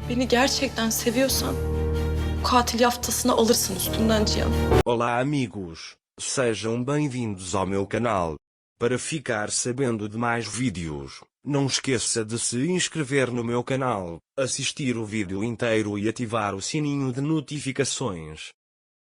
Beni gerçekten seviyorsan katil yaftasını alırsın üstümden Cihan. Olá amigos, sejam bem-vindos ao meu canal. Para ficar sabendo de mais vídeos, não esqueça de se inscrever no meu canal, assistir o vídeo inteiro e ativar o sininho de notificações.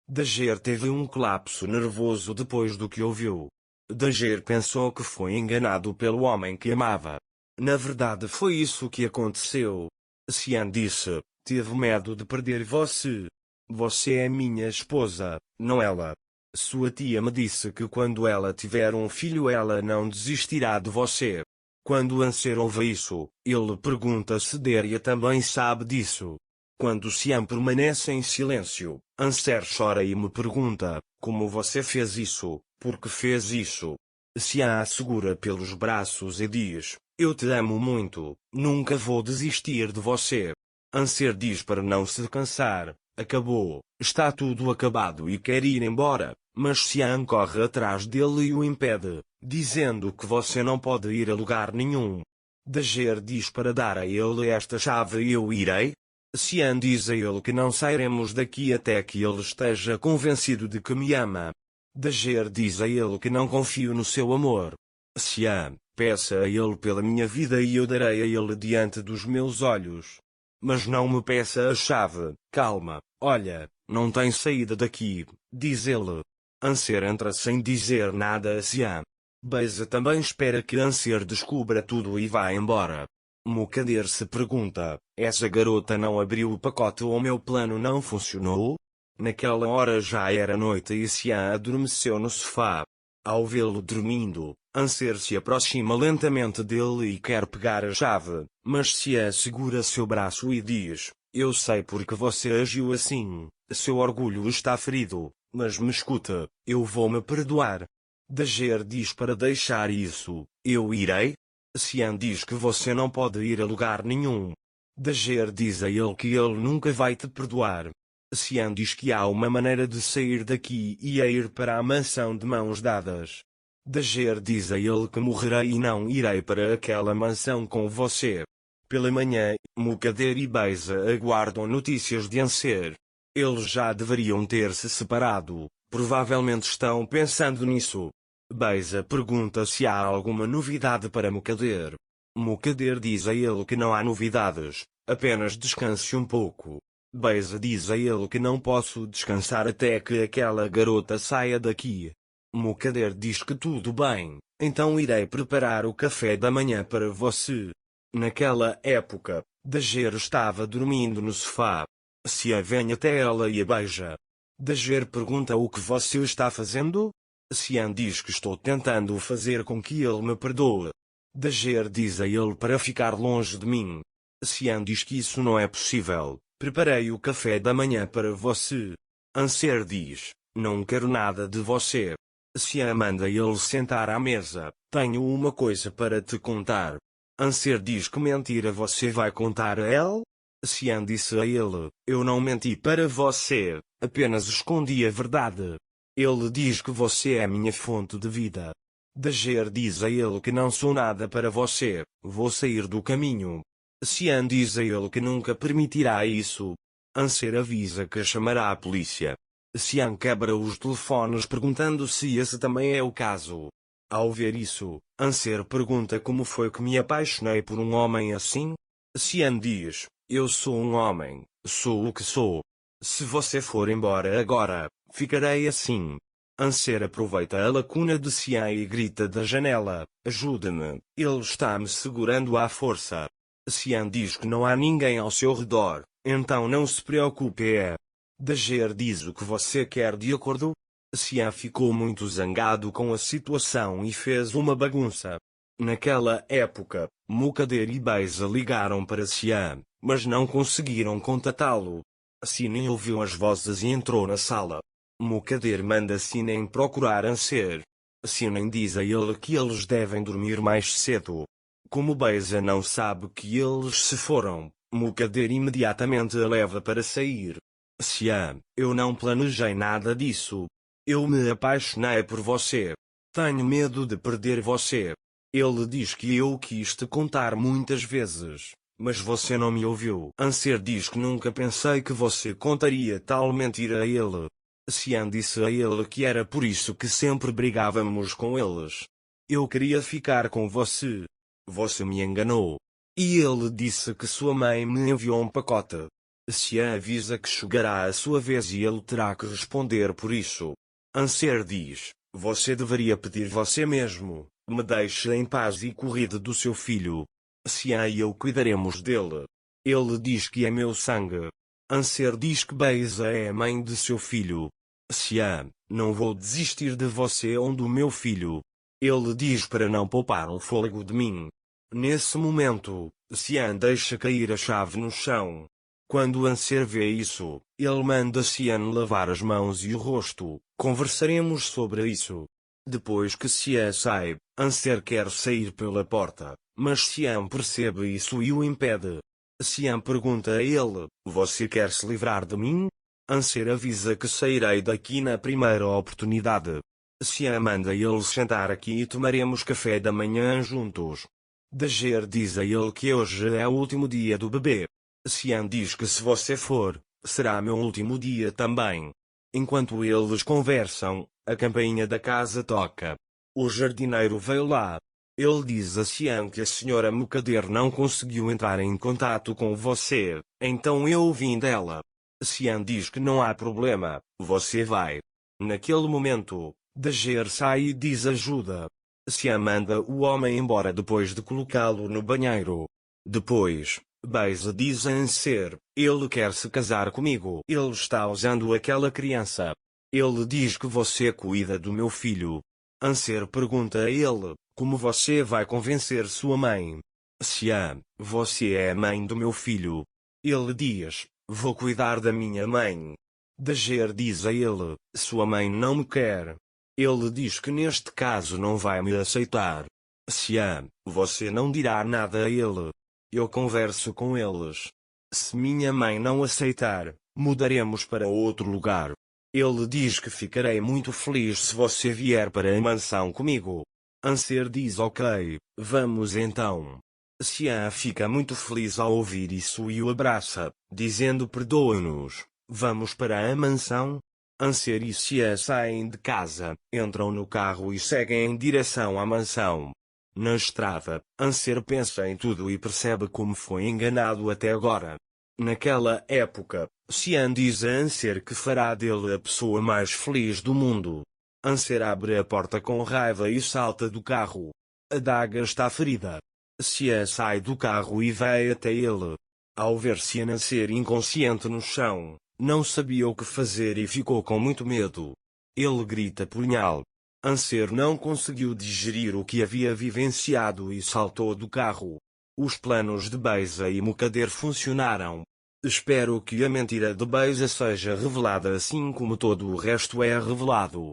Dager teve um colapso nervoso depois do que ouviu. Dager pensou que foi enganado pelo homem que amava. Na verdade foi isso que aconteceu. Cian disse, teve medo de perder você. Você é minha esposa, não ela. Sua tia me disse que quando ela tiver um filho ela não desistirá de você. Quando Anser ouve isso, ele pergunta se Deria também sabe disso. Quando Cian permanece em silêncio, Anser chora e me pergunta, como você fez isso, por que fez isso? Cian a segura pelos braços e diz, eu te amo muito, nunca vou desistir de você. Anser diz para não se cansar, acabou, está tudo acabado e quer ir embora, mas Cian corre atrás dele e o impede, dizendo que você não pode ir a lugar nenhum. Dager diz para dar a ele esta chave e eu irei. Cian diz a ele que não sairemos daqui até que ele esteja convencido de que me ama. Dager diz a ele que não confio no seu amor. Cian, peça a ele pela minha vida e eu darei a ele diante dos meus olhos. Mas não me peça a chave, calma, olha, não tem saída daqui, diz ele. Anser entra sem dizer nada a Cian. Beza também espera que Anser descubra tudo e vá embora. Mukader se pergunta, essa garota não abriu o pacote ou meu plano não funcionou? Naquela hora já era noite e Cian adormeceu no sofá. Ao vê-lo dormindo, Anser se aproxima lentamente dele e quer pegar a chave, mas Cian segura seu braço e diz, eu sei porque você agiu assim, seu orgulho está ferido, mas me escuta, eu vou me perdoar. Dager diz para deixar isso, eu irei? Cian diz que você não pode ir a lugar nenhum. Dager diz a ele que ele nunca vai te perdoar. Cian diz que há uma maneira de sair daqui e é ir para a mansão de mãos dadas. Dager diz a ele que morrerei e não irei para aquela mansão com você. Pela manhã, Mukader e Beza aguardam notícias de Anser. Eles já deveriam ter se separado, provavelmente estão pensando nisso. Beza pergunta se há alguma novidade para Mukader. Mukader diz a ele que não há novidades, apenas descanse um pouco. Beza diz a ele que não posso descansar até que aquela garota saia daqui. Mukader diz que tudo bem, então irei preparar o café da manhã para você. Naquela época, Dager estava dormindo no sofá. Cian vem até ela e a beija. Dager pergunta o que você está fazendo? Cian diz que estou tentando fazer com que ele me perdoe. Dager diz a ele para ficar longe de mim. Cian diz que isso não é possível. Preparei o café da manhã para você. Anser diz, não quero nada de você. Cian manda ele sentar à mesa, tenho uma coisa para te contar. Anser diz que mentira você vai contar a ele? Cian disse a ele, eu não menti para você, apenas escondi a verdade. Ele diz que você é minha fonte de vida. Dager diz a ele que não sou nada para você, vou sair do caminho. Cian diz a ele que nunca permitirá isso. Anser avisa que chamará a polícia. Cian quebra os telefones perguntando se esse também é o caso. Ao ver isso, Anser pergunta como foi que me apaixonei por um homem assim? Cian diz, eu sou um homem, sou o que sou. Se você for embora agora, ficarei assim. Anser aproveita a lacuna de Cian e grita da janela, ajude-me, ele está me segurando à força. Cian diz que não há ninguém ao seu redor, então não se preocupe. Dager diz o que você quer de acordo? Cian ficou muito zangado com a situação e fez uma bagunça. Naquela época, Mukader e Beza ligaram para Cian, mas não conseguiram contatá-lo. Cian ouviu as vozes e entrou na sala. Mukader manda Cian procurar Anser. Cian diz a ele que eles devem dormir mais cedo. Como Beza não sabe que eles se foram, Mukader imediatamente a leva para sair. Cian, eu não planejei nada disso. Eu me apaixonei por você. Tenho medo de perder você. Ele diz que eu quis te contar muitas vezes, Mas você não me ouviu. Anser diz que nunca pensei que você contaria tal mentira a ele. Xian disse a ele que era por isso que sempre brigávamos com eles. Eu queria ficar com você. Você me enganou. E ele disse que sua mãe me enviou um pacote. Xian avisa que chegará a sua vez e ele terá que responder por isso. Anser diz: você deveria pedir você mesmo, me deixe em paz e cuide do seu filho. Xian e eu cuidaremos dele. Ele diz que é meu sangue. Anser diz que Beisa é a mãe de seu filho. Xian: não vou desistir de você ou do meu filho. Ele diz para não poupar um fôlego de mim. Nesse momento, Xian deixa cair a chave no chão. Quando Anser vê isso, ele manda Xian lavar as mãos e o rosto. Conversaremos sobre isso. Depois que Xian sai, Anser quer sair pela porta, mas Xian percebe isso e o impede. Xian pergunta a ele: você quer se livrar de mim? Anser avisa que sairei daqui na primeira oportunidade. Xian manda ele sentar aqui e tomaremos café da manhã juntos. Dager diz a ele que hoje é o último dia do bebê. Xian diz que se você for, será meu último dia também. Enquanto eles conversam, a campainha da casa toca. O jardineiro veio lá. Ele diz a Xian que a senhora Mukader não conseguiu entrar em contato com você, então eu vim dela. Xian diz que não há problema, você vai. Naquele momento, Dager sai e diz ajuda. Xian manda o homem embora depois de colocá-lo no banheiro. Depois, Beisa diz a Anser: ele quer se casar comigo. Ele está usando aquela criança. Ele diz que você cuida do meu filho. Anser pergunta a ele: como você vai convencer sua mãe? Xian: você é a mãe do meu filho. Ele diz: vou cuidar da minha mãe. Dager diz a ele: sua mãe não me quer. Ele diz que neste caso não vai me aceitar. Xian: você não dirá nada a ele. Eu converso com eles. Se minha mãe não aceitar, mudaremos para outro lugar. Ele diz que ficarei muito feliz se você vier para a mansão comigo. Anser diz ok, vamos então. Xian fica muito feliz ao ouvir isso e o abraça, dizendo perdoa-nos, vamos para a mansão? Anser e Xian saem de casa, entram no carro e seguem em direção à mansão. Na estrada, Anser pensa em tudo e percebe como foi enganado até agora. Naquela época, Xian diz a Anser que fará dele a pessoa mais feliz do mundo. Anser abre a porta com raiva e salta do carro. A daga está ferida. Xian sai do carro e vai até ele. Ao ver Xian Anser inconsciente no chão, não sabia o que fazer e ficou com muito medo. Ele grita punhal. Anser não conseguiu digerir o que havia vivenciado e saltou do carro. Os planos de Beisa e Mukader funcionaram. Espero que a mentira de Beisa seja revelada assim como todo o resto é revelado.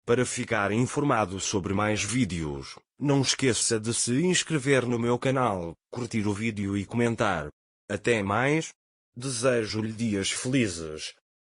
Para ficar informado sobre mais vídeos, não esqueça de se inscrever no meu canal, curtir o vídeo e comentar. Até mais. Desejo-lhe dias felizes.